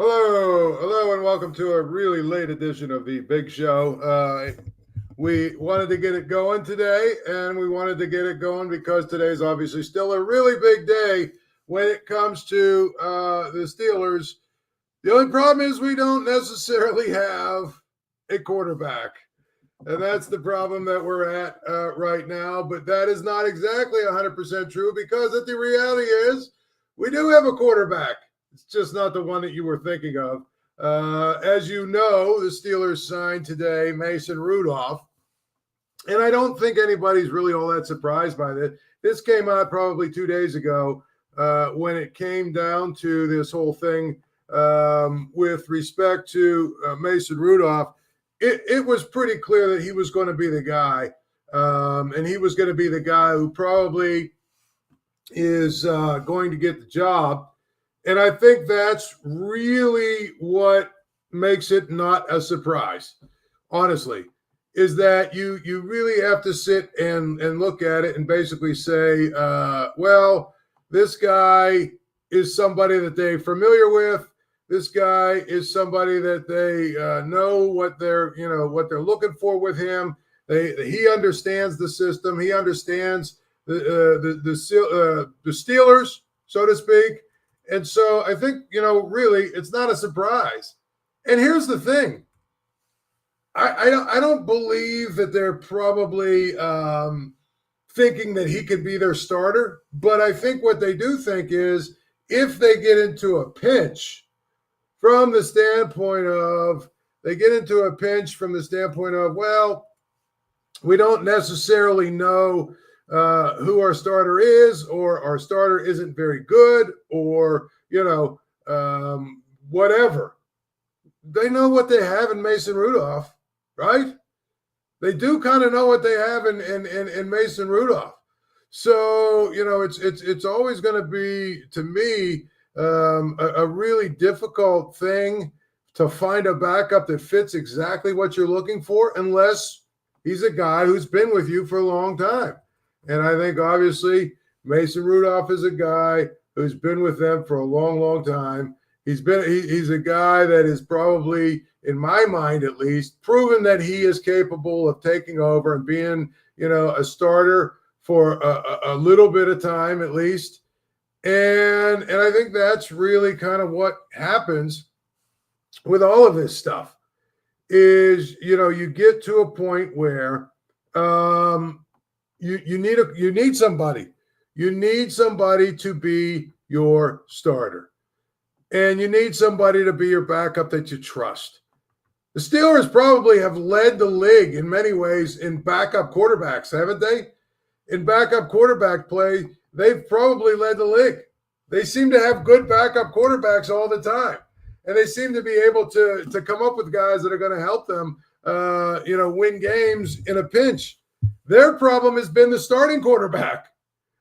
Hello, and welcome to a really late edition of the Big Show. We wanted to get it going today, and we wanted to get it going because today's obviously still a really big day when it comes to the Steelers. The only problem is we don't necessarily have a quarterback, and that's the problem that we're at right now. But that is not exactly 100% true because the reality is we do have a quarterback. It's just not the one that you were thinking of. As you know, the Steelers signed today Mason Rudolph, and I don't think anybody's really all that surprised by this. This came out probably 2 days ago when it came down to this whole thing with respect to Mason Rudolph. It was pretty clear that he was going to be the guy, and he was going to be the guy who probably is going to get the job. And I think that's really what makes it not a surprise, honestly, is that you really have to sit and look at it and basically say, well, this guy is somebody that they're familiar with. This guy is somebody that they know what they're looking for with him. He understands the system. He understands the Steelers, so to speak. And so I think, really, it's not a surprise. And here's the thing. I don't believe that they're probably thinking that he could be their starter. But I think what they do think is if they get into a pinch from the standpoint of, well, we don't necessarily know who our starter is, or our starter isn't very good, or, whatever. They know what they have in Mason Rudolph, right? They do kind of know what they have in Mason Rudolph. So, it's always going to be, to me, a really difficult thing to find a backup that fits exactly what you're looking for, unless he's a guy who's been with you for a long time. And I think, obviously, Mason Rudolph is a guy who's been with them for a long, long time. He's a guy that is probably, in my mind at least, proven that he is capable of taking over and being, a starter for a little bit of time at least. And I think that's really kind of what happens with all of this stuff is, you get to a point where you need somebody. You need somebody to be your starter. And you need somebody to be your backup that you trust. The Steelers probably have led the league in many ways in backup quarterbacks, haven't they? In backup quarterback play, they've probably led the league. They seem to have good backup quarterbacks all the time. And they seem to be able to come up with guys that are going to help them, win games in a pinch. Their problem has been the starting quarterback.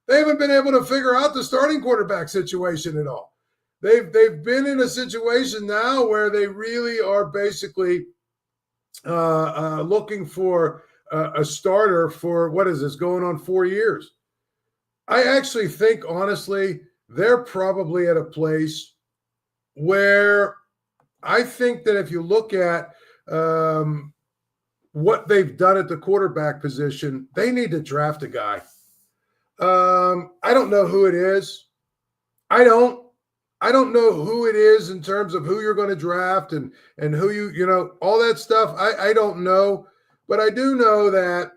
They haven't been able to figure out the starting quarterback situation at all. They've been in a situation now where they really are basically looking for a starter for, what is this, going on 4 years. I actually think, honestly, they're probably at a place where I think that if you look at what they've done at the quarterback position, they need to draft a guy. I don't know who it is. I don't know who it is in terms of who you're going to draft and who all that stuff. I don't know, but I do know that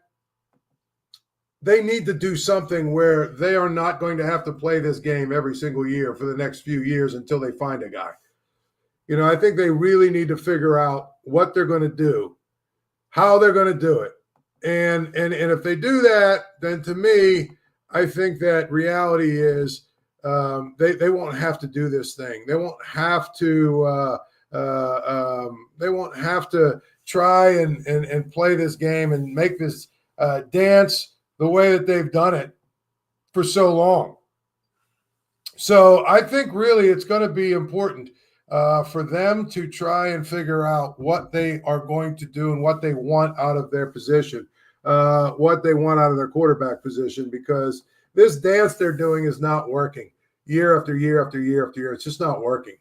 they need to do something where they are not going to have to play this game every single year for the next few years until they find a guy. I think they really need to figure out what they're going to do, how they're going to do it. And if they do that, then to me, I think that reality is they won't have to do this thing. They won't have to try and play this game and make this dance the way that they've done it for so long. So I think really it's going to be important for them to try and figure out what they are going to do and what they want out of their position, what they want out of their quarterback position, because this dance they're doing is not working year after year after year after year. It's just not working.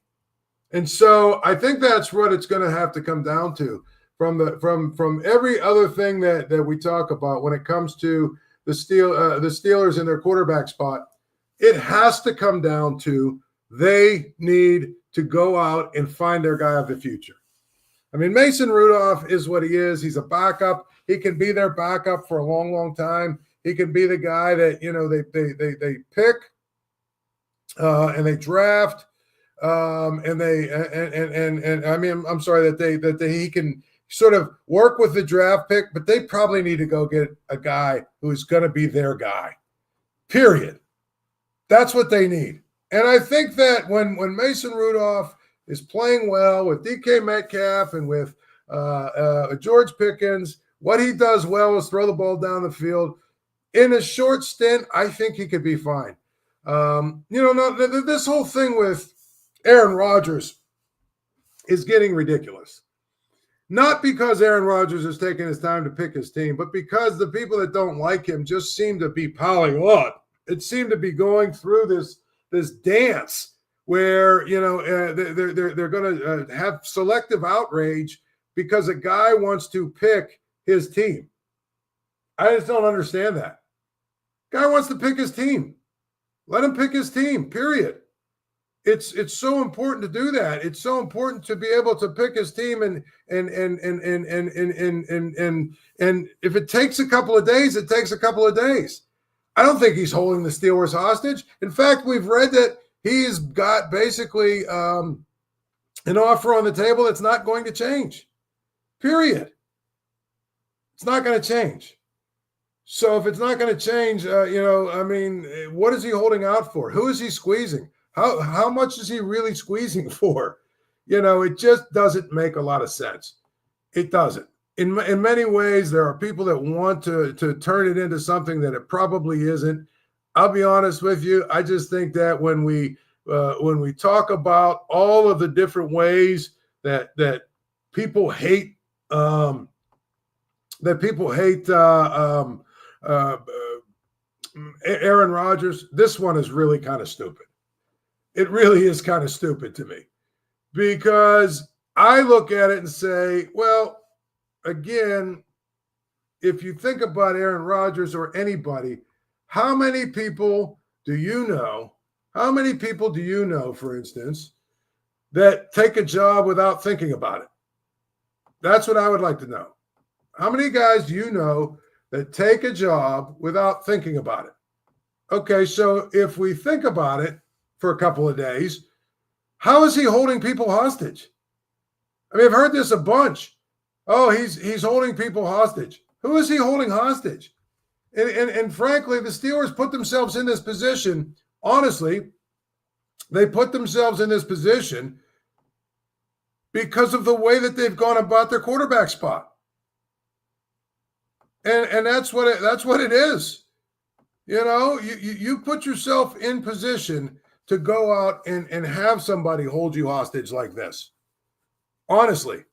And so I think that's what it's going to have to come down to from every other thing that we talk about when it comes to the Steelers and their quarterback spot. It has to come down to they need to go out and find their guy of the future. I mean, Mason Rudolph is what he is. He's a backup. He can be their backup for a long, long time. He can be the guy that, they pick and they draft. That he can sort of work with the draft pick, but they probably need to go get a guy who's going to be their guy, period. That's what they need. And I think that when Mason Rudolph is playing well with DK Metcalf and with George Pickens, what he does well is throw the ball down the field. In a short stint, I think he could be fine. This whole thing with Aaron Rodgers is getting ridiculous. Not because Aaron Rodgers is taking his time to pick his team, but because the people that don't like him just seem to be piling on. It seemed to be going through this dance where, they're going to have selective outrage because a guy wants to pick his team. I just don't understand that. Guy wants to pick his team. Let him pick his team, period. It's so important to do that. It's so important to be able to pick his team and if it takes a couple of days, it takes a couple of days. I don't think he's holding the Steelers hostage. In fact, we've read that he's got basically an offer on the table that's not going to change. Period. It's not going to change. So if it's not going to change, what is he holding out for? Who is he squeezing? How much is he really squeezing for? It just doesn't make a lot of sense. It doesn't. In many ways, there are people that want to turn it into something that it probably isn't. I'll be honest with you. I just think that when we talk about all of the different ways that people hate Aaron Rodgers, this one is really kind of stupid. It really is kind of stupid to me because I look at it and say, well, again, if you think about Aaron Rodgers or anybody, how many people do you know? How many people do you know, for instance, that take a job without thinking about it? That's what I would like to know. How many guys do you know that take a job without thinking about it? Okay, so if we think about it for a couple of days, how is he holding people hostage? I mean, I've heard this a bunch. Oh, he's holding people hostage. Who is he holding hostage? And frankly, the Steelers put themselves in this position. Honestly, they put themselves in this position because of the way that they've gone about their quarterback spot. And that's what it is. You put yourself in position to go out and have somebody hold you hostage like this. Honestly,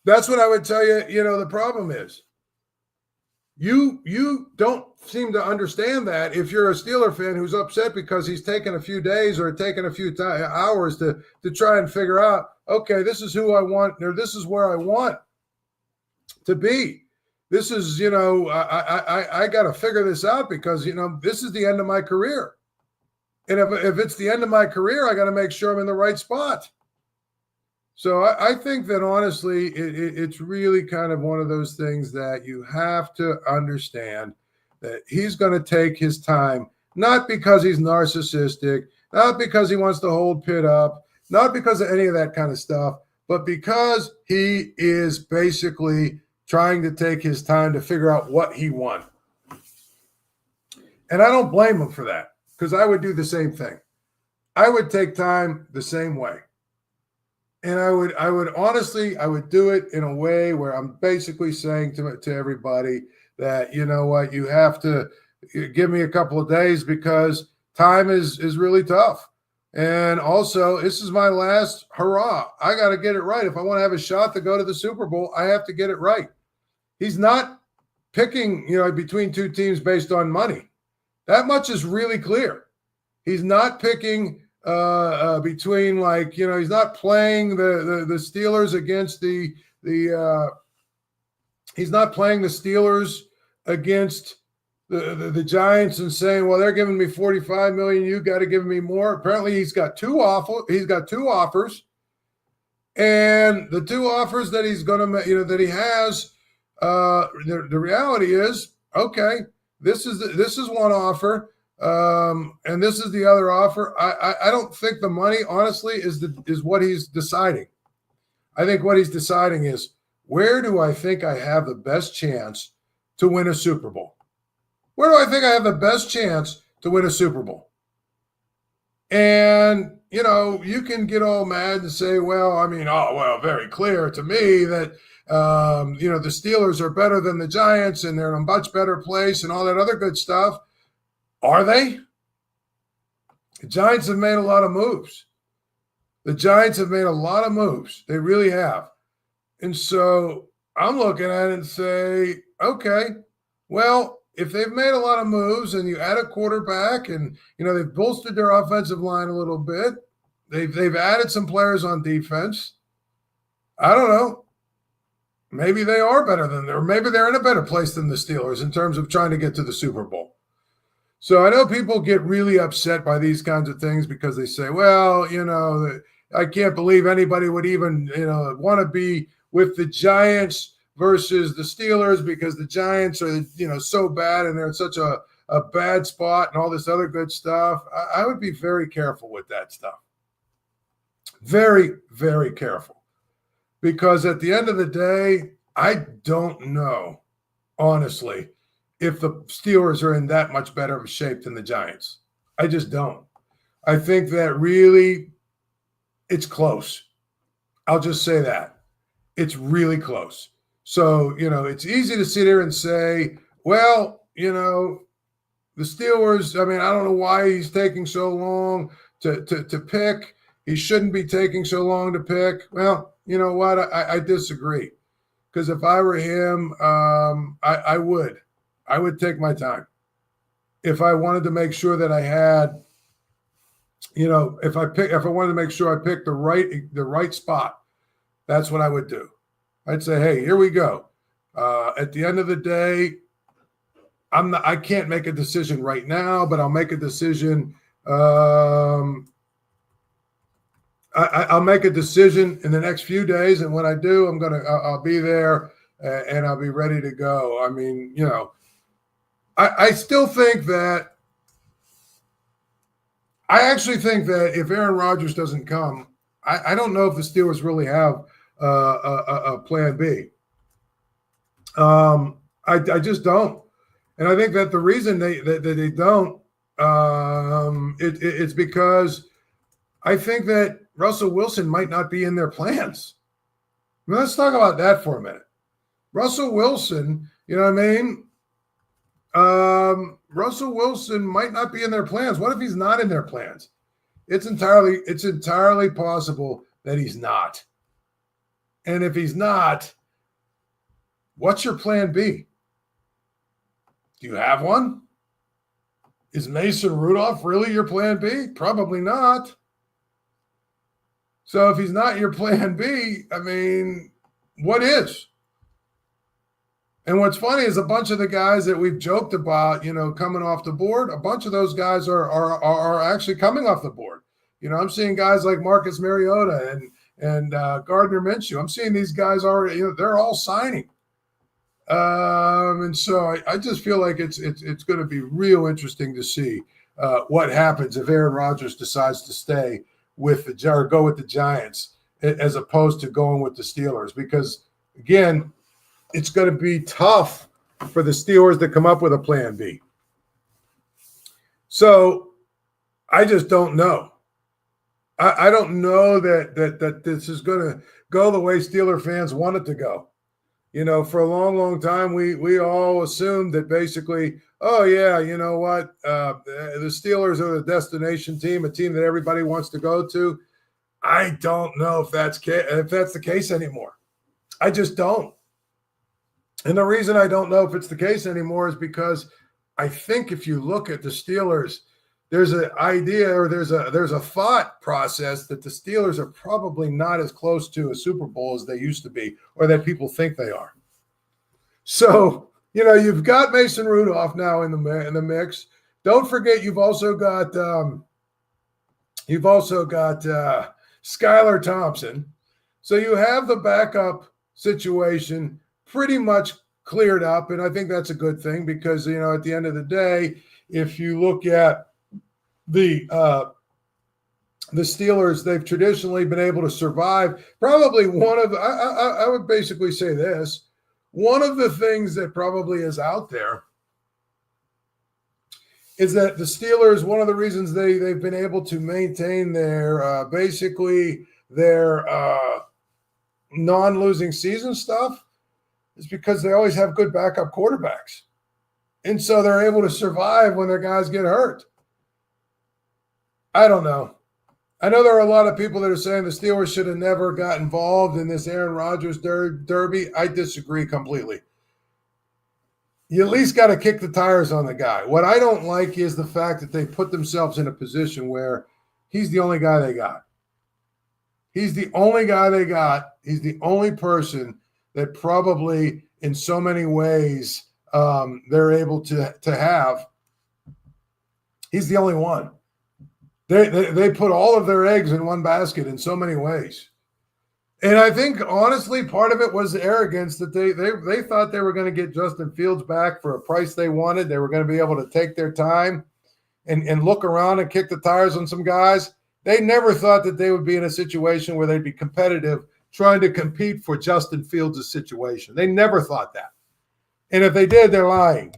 that's what I would tell you. The problem is you don't seem to understand that if you're a Steeler fan who's upset because he's taken a few days or taken a few hours to try and figure out, okay, this is who I want, or this is where I want to be. This is, I got to figure this out because, this is the end of my career. And if it's the end of my career, I got to make sure I'm in the right spot. So I think that, honestly, it's really kind of one of those things that you have to understand that he's going to take his time, not because he's narcissistic, not because he wants to hold Pitt up, not because of any of that kind of stuff, but because he is basically trying to take his time to figure out what he wants. And I don't blame him for that because I would do the same thing. I would take time the same way. And I would honestly do it in a way where I'm basically saying to everybody that, you know what, you have to give me a couple of days because time is really tough. And also, this is my last hurrah. I got to get it right. If I want to have a shot to go to the Super Bowl, I have to get it right. He's not picking, between two teams based on money. That much is really clear. He's not picking between, like, he's not playing the Steelers against he's not playing the Steelers against the Giants and saying, well, they're giving me $45 million, you got to give me more. Apparently he's got two offers, and the two offers that he's going to, that he has, the reality is, okay, this is one offer, and this is the other offer. I don't think the money, honestly, is what he's deciding. I think what he's deciding is, where do I think I have the best chance to win a Super Bowl? Where do I think I have the best chance to win a Super Bowl? And, you can get all mad and say, well, very clear to me that, the Steelers are better than the Giants and they're in a much better place and all that other good stuff. Are they? The Giants have made a lot of moves. They really have. And so I'm looking at it and say, okay, well, if they've made a lot of moves and you add a quarterback and, they've bolstered their offensive line a little bit, they've added some players on defense. I don't know. Maybe they are better or maybe they're in a better place than the Steelers in terms of trying to get to the Super Bowl. So I know people get really upset by these kinds of things because they say, well, I can't believe anybody would even, want to be with the Giants versus the Steelers because the Giants are, so bad and they're in such a bad spot and all this other good stuff. I would be very careful with that stuff. Very, very careful. Because at the end of the day, I don't know, honestly, if the Steelers are in that much better of a shape than the Giants. I just don't. I think that really it's close. I'll just say that. It's really close. So, it's easy to sit here and say, well, the Steelers, I don't know why he's taking so long to pick. He shouldn't be taking so long to pick. Well, you know what? I disagree. Because if I were him, I would take my time. If I wanted to make sure that I had, if I wanted to make sure I picked the right spot, that's what I would do. I'd say, hey, here we go. At the end of the day, I can't make a decision right now, but I'll make a decision. I'll make a decision in the next few days, and when I do, I'll be there and I'll be ready to go. I still think that. I actually think that if Aaron Rodgers doesn't come, I don't know if the Steelers really have a plan B. I just don't, and I think that the reason they don't, it's because I think that Russell Wilson might not be in their plans. Let's talk about that for a minute. Russell Wilson, Russell Wilson might not be in their plans. What if he's not in their plans? It's entirely possible that he's not. And if he's not, what's your plan B? Do you have one? Is Mason Rudolph really your plan B? Probably not. So if he's not your plan B, what is? And what's funny is a bunch of the guys that we've joked about, coming off the board, a bunch of those guys are actually coming off the board. I'm seeing guys like Marcus Mariota and Gardner Minshew. I'm seeing these guys already, they're all signing. And so I just feel like it's going to be real interesting to see what happens if Aaron Rodgers decides to stay with go with the Giants as opposed to going with the Steelers, because again, it's going to be tough for the Steelers to come up with a plan B. So I just don't know. I don't know that this is going to go the way Steeler fans want it to go. For a long, long time, we all assumed that basically, oh, yeah, you know what? The Steelers are the destination team, a team that everybody wants to go to. I don't know if that's the case anymore. I just don't. And the reason I don't know if it's the case anymore is because I think if you look at the Steelers, there's an idea or there's a thought process that the Steelers are probably not as close to a Super Bowl as they used to be, or that people think they are. So, you've got Mason Rudolph now in the mix. Don't forget, you've also got Skylar Thompson. So you have the backup situation pretty much cleared up, and I think that's a good thing because at the end of the day, if you look at the Steelers, they've traditionally been able to survive. Probably I would basically say this. One of the things that probably is out there is that the Steelers, one of the reasons they've been able to maintain their basically their non-losing season stuff is because they always have good backup quarterbacks. And so they're able to survive when their guys get hurt. I don't know. I know there are a lot of people that are saying the Steelers should have never got involved in this Aaron Rodgers derby. I disagree completely. You at least got to kick the tires on the guy. What I don't like is the fact that they put themselves in a position where he's the only guy they got. He's the only guy they got. He's the only person that probably in so many ways they're able to have. He's the only one. They put all of their eggs in one basket in so many ways. And I think, honestly, part of it was arrogance that they thought they were going to get Justin Fields back for a price they wanted. They were going to be able to take their time and look around and kick the tires on some guys. They never thought that they would be in a situation where they'd be competitive trying to compete for Justin Fields' situation. They never thought that. And if they did, they're lying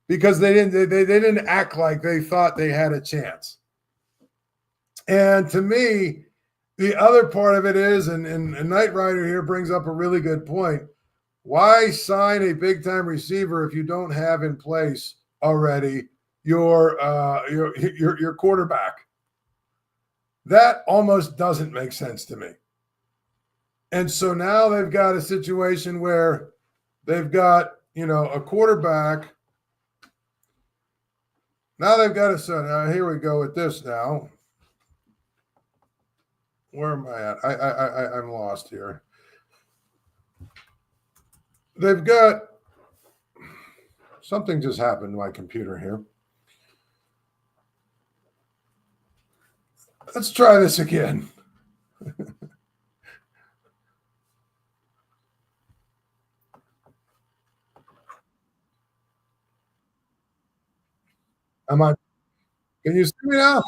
because they didn't act like they thought they had a chance. And to me, the other part of it is, and Knight Rider here brings up a really good point. Why sign a big-time receiver if you don't have in place already your quarterback? That almost doesn't make sense to me. And so now they've got a situation where they've got, a quarterback. Now they've got here we go with this now. Where am I at? I'm lost here. They've got something just happened to my computer here. Let's try this again. Can you see me now?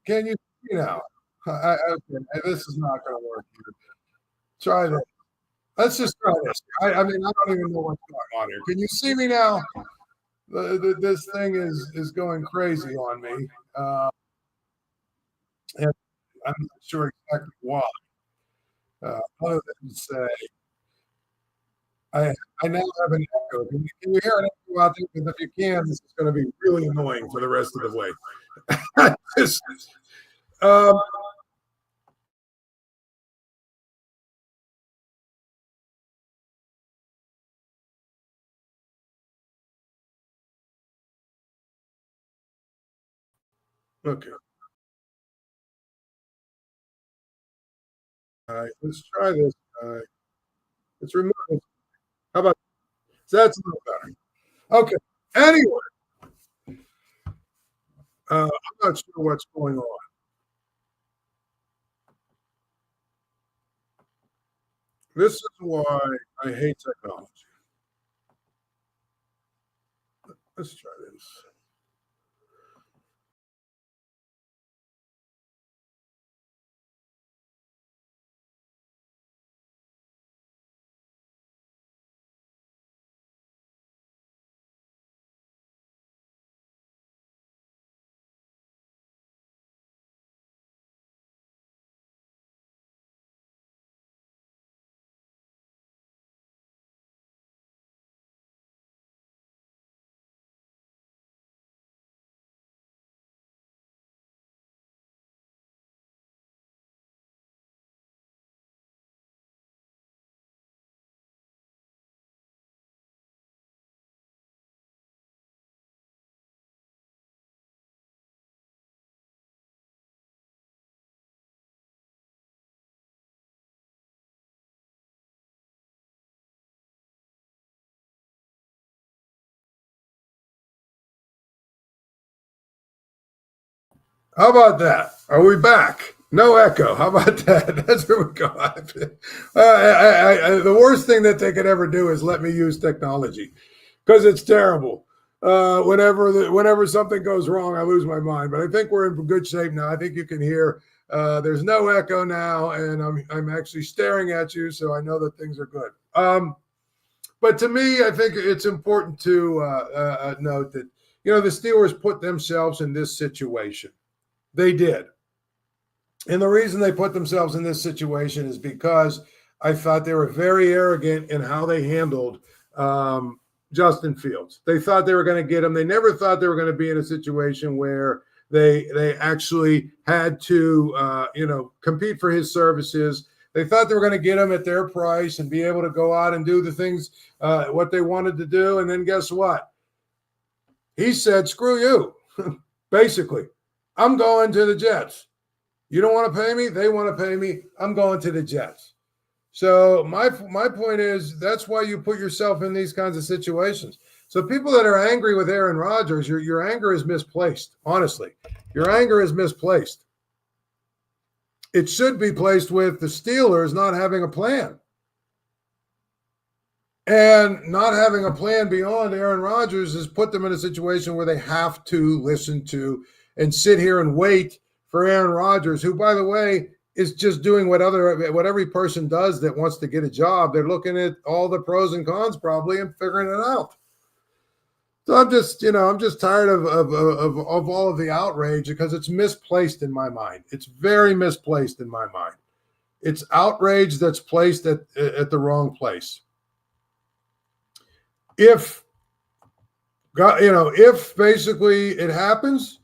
Can you see me now? Okay, this is not going to work here. Try this. Let's just try this. I mean, I don't even know what's going on here. Can you see me now? This thing is going crazy on me. And I'm not sure exactly why. Other than to say, I now have an echo. Can you hear an echo out there? Because if you can, this is going to be really annoying for the rest of the way. Just, um, okay. All right. Let's try this. Let's remove it. How about that's a little better? Okay. Anyway, I'm not sure what's going on. This is why I hate technology. Let's try this. How about that? Are we back? No echo. How about that? That's where we go. The worst thing that they could ever do is let me use technology because it's terrible. Whenever something goes wrong, I lose my mind. But I think we're in good shape now. I think you can hear. There's no echo now, and I'm actually staring at you, so I know that things are good. But to me, I think it's important to note that the Steelers put themselves in this situation. They did. And the reason they put themselves in this situation is because I thought they were very arrogant in how they handled Justin Fields. They thought they were going to get him. They never thought they were going to be in a situation where they actually had to, compete for his services. They thought they were going to get him at their price and be able to go out and do the things, what they wanted to do. And then guess what? He said, screw you, basically. I'm going to the Jets. You don't want to pay me? They want to pay me. I'm going to the Jets. So my point is that's why you put yourself in these kinds of situations. So people that are angry with Aaron Rodgers, your anger is misplaced, honestly. Your anger is misplaced. It should be placed with the Steelers not having a plan. And not having a plan beyond Aaron Rodgers has put them in a situation where they have to listen to and sit here and wait for Aaron Rodgers, who, by the way, is just doing what every person does that wants to get a job. They're looking at all the pros and cons probably and figuring it out. So I'm just tired of all of the outrage because it's misplaced in my mind. It's very misplaced in my mind. It's outrage that's placed at the wrong place. If basically it happens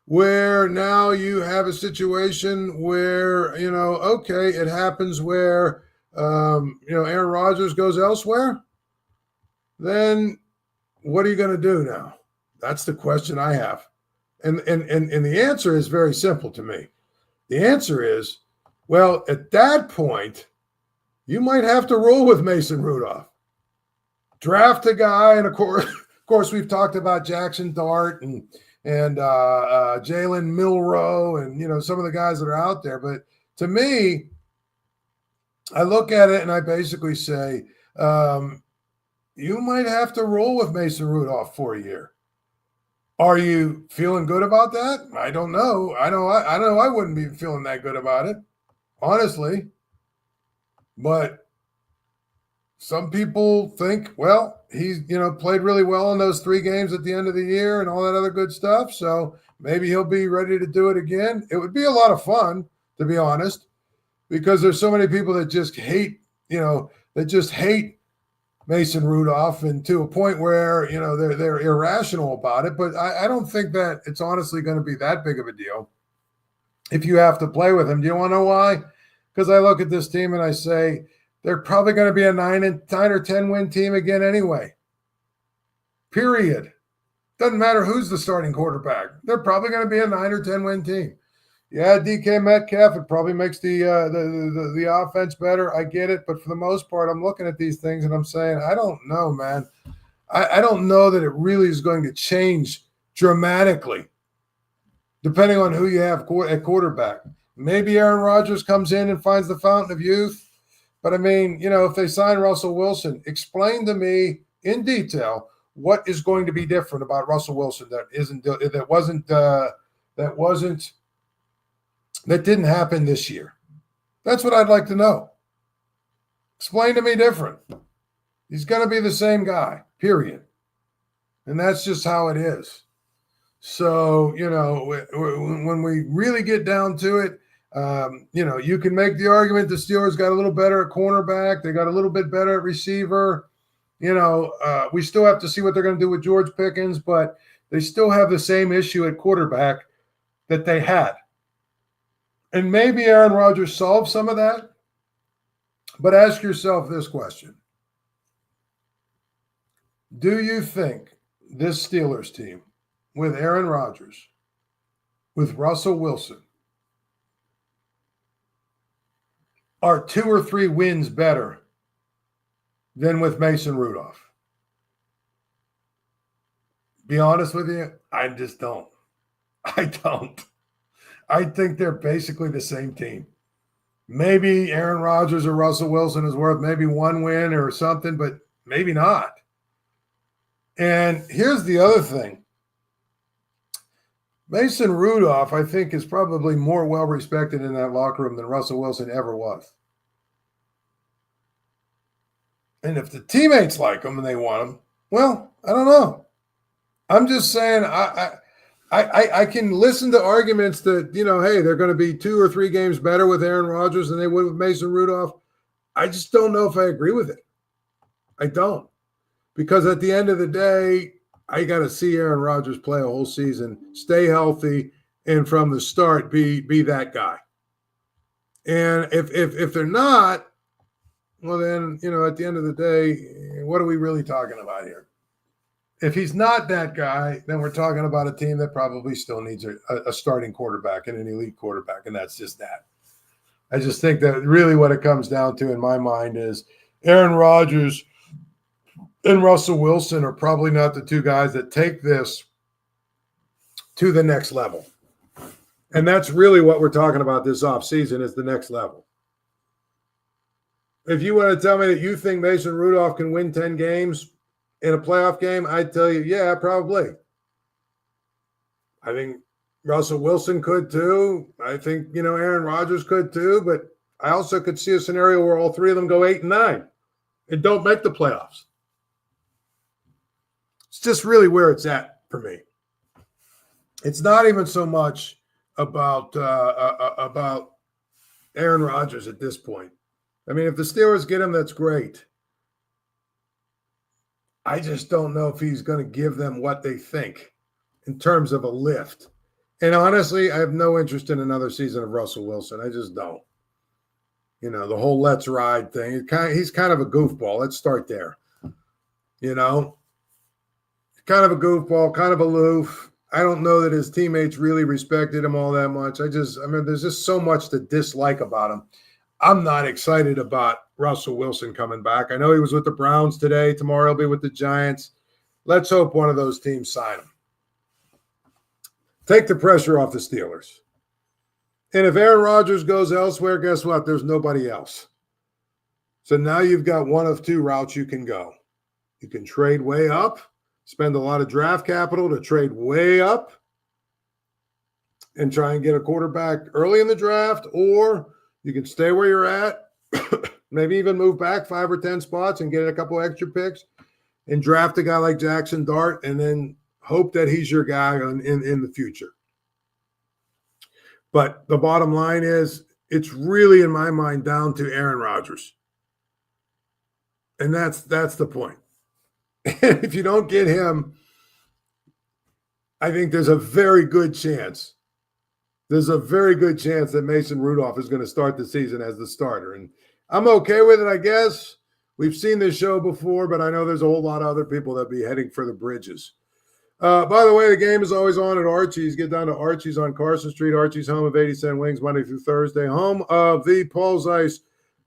where now you have a situation where, okay, it happens where, Aaron Rodgers goes elsewhere, then what are you going to do now? That's the question I have. And the answer is very simple to me. The answer is, well, at that point, you might have to roll with Mason Rudolph. Draft a guy, and of course, we've talked about Jaxson Dart and Jalen Milroe and some of the guys that are out there. But to me, I look at it and I basically say, you might have to roll with Mason Rudolph for a year. Are you feeling good about that? I don't know. I know I wouldn't be feeling that good about it, honestly. But some people think, well, he's, played really well in those 3 games at the end of the year and all that other good stuff. So maybe he'll be ready to do it again. It would be a lot of fun, to be honest, because there's so many people that just hate, Mason Rudolph, and to a point where, they're irrational about it. But I don't think that it's honestly going to be that big of a deal if you have to play with him. Do you want to know why? Because I look at this team and I say, they're probably going to be a 9 or 10 win team again anyway. Period. Doesn't matter who's the starting quarterback. They're probably going to be a 9 or 10 win team. Yeah, DK Metcalf, it probably makes the offense better. I get it. But for the most part, I'm looking at these things and I'm saying, I don't know, man. I don't know that it really is going to change dramatically depending on who you have at quarterback. Maybe Aaron Rodgers comes in and finds the fountain of youth. But I mean, if they sign Russell Wilson, explain to me in detail what is going to be different about Russell Wilson that didn't happen this year. That's what I'd like to know. Explain to me different. He's going to be the same guy, period. And that's just how it is. So, when we really get down to it, you can make the argument the Steelers got a little better at cornerback. They got a little bit better at receiver. We still have to see what they're going to do with George Pickens, but they still have the same issue at quarterback that they had. And maybe Aaron Rodgers solved some of that. But ask yourself this question. Do you think this Steelers team with Aaron Rodgers, with Russell Wilson, are 2 or 3 wins better than with Mason Rudolph? Be honest with you, I just don't. I don't. I think they're basically the same team. Maybe Aaron Rodgers or Russell Wilson is worth maybe one win or something, but maybe not. And here's the other thing. Mason Rudolph, I think, is probably more well-respected in that locker room than Russell Wilson ever was. And if the teammates like him and they want him, well, I don't know. I'm just saying I can listen to arguments that, hey, they're going to be 2 or 3 games better with Aaron Rodgers than they would with Mason Rudolph. I just don't know if I agree with it. I don't. Because at the end of the day, I got to see Aaron Rodgers play a whole season, stay healthy, and from the start be that guy. And if they're not, well then, at the end of the day, what are we really talking about here? If he's not that guy, then we're talking about a team that probably still needs a starting quarterback and an elite quarterback, and that's just that. I just think that really what it comes down to in my mind is Aaron Rodgers and Russell Wilson are probably not the 2 guys that take this to the next level. And that's really what we're talking about this offseason is the next level. If you want to tell me that you think Mason Rudolph can win 10 games in a playoff game, I'd tell you, yeah, probably. I think Russell Wilson could too. I think, Aaron Rodgers could too. But I also could see a scenario where all 3 of them go 8-9 and don't make the playoffs. It's just really where it's at for me. It's not even so much about Aaron Rodgers at this point. I mean, if the Steelers get him, that's great. I just don't know if he's going to give them what they think in terms of a lift. And honestly, I have no interest in another season of Russell Wilson. I just don't. The whole let's ride thing. He's kind of a goofball. Let's start there. Kind of a goofball, kind of aloof. I don't know that his teammates really respected him all that much. There's just so much to dislike about him. I'm not excited about Russell Wilson coming back. I know he was with the Browns today. Tomorrow he'll be with the Giants. Let's hope one of those teams sign him. Take the pressure off the Steelers. And if Aaron Rodgers goes elsewhere, guess what? There's nobody else. So now you've got one of 2 routes you can go. You can trade way up, spend a lot of draft capital to trade way up and try and get a quarterback early in the draft, or you can stay where you're at, maybe even move back 5 or 10 spots and get a couple extra picks and draft a guy like Jaxson Dart and then hope that he's your guy in the future. But the bottom line is it's really, in my mind, down to Aaron Rodgers. And that's the point. If you don't get him, I think there's a very good chance. There's a very good chance that Mason Rudolph is going to start the season as the starter. And I'm okay with it, I guess. We've seen this show before, but I know there's a whole lot of other people that be heading for the bridges. By the way, the game is always on at Archie's. Get down to Archie's on Carson Street. Archie's, home of 80-cent wings, Monday through Thursday. Home of the Paul Zeise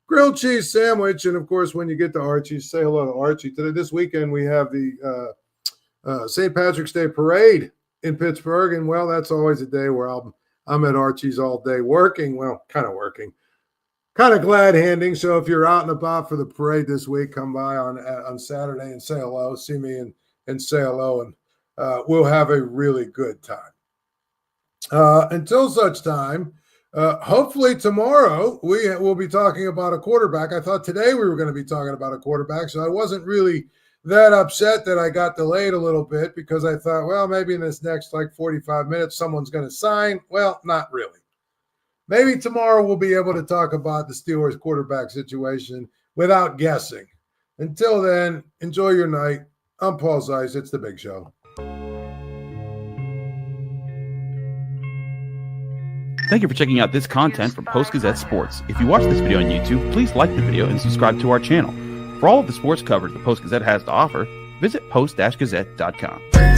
grilled cheese sandwich. And, of course, when you get to Archie's, say hello to Archie. This weekend we have the St. Patrick's Day Parade in Pittsburgh. And, well, that's always a day where I'm at Archie's all day working. Well, kind of working. Kind of glad handing. So if you're out and about for the parade this week, come by on Saturday and say hello. See me and say hello. And we'll have a really good time. Until such time, hopefully tomorrow we will be talking about a quarterback. I thought today we were going to be talking about a quarterback, so I wasn't really that upset that I got delayed a little bit because I thought, well, maybe in this next 45 minutes someone's going to sign. Well, not really. Maybe tomorrow we'll be able to talk about the Steelers quarterback situation without guessing. Until then, enjoy your night. I'm Paul Zeise. It's The Big Show. Thank you for checking out this content from Post-Gazette Sports. If you watch this video on YouTube, please like the video and subscribe to our channel. For all of the sports coverage the Post-Gazette has to offer, visit post-gazette.com.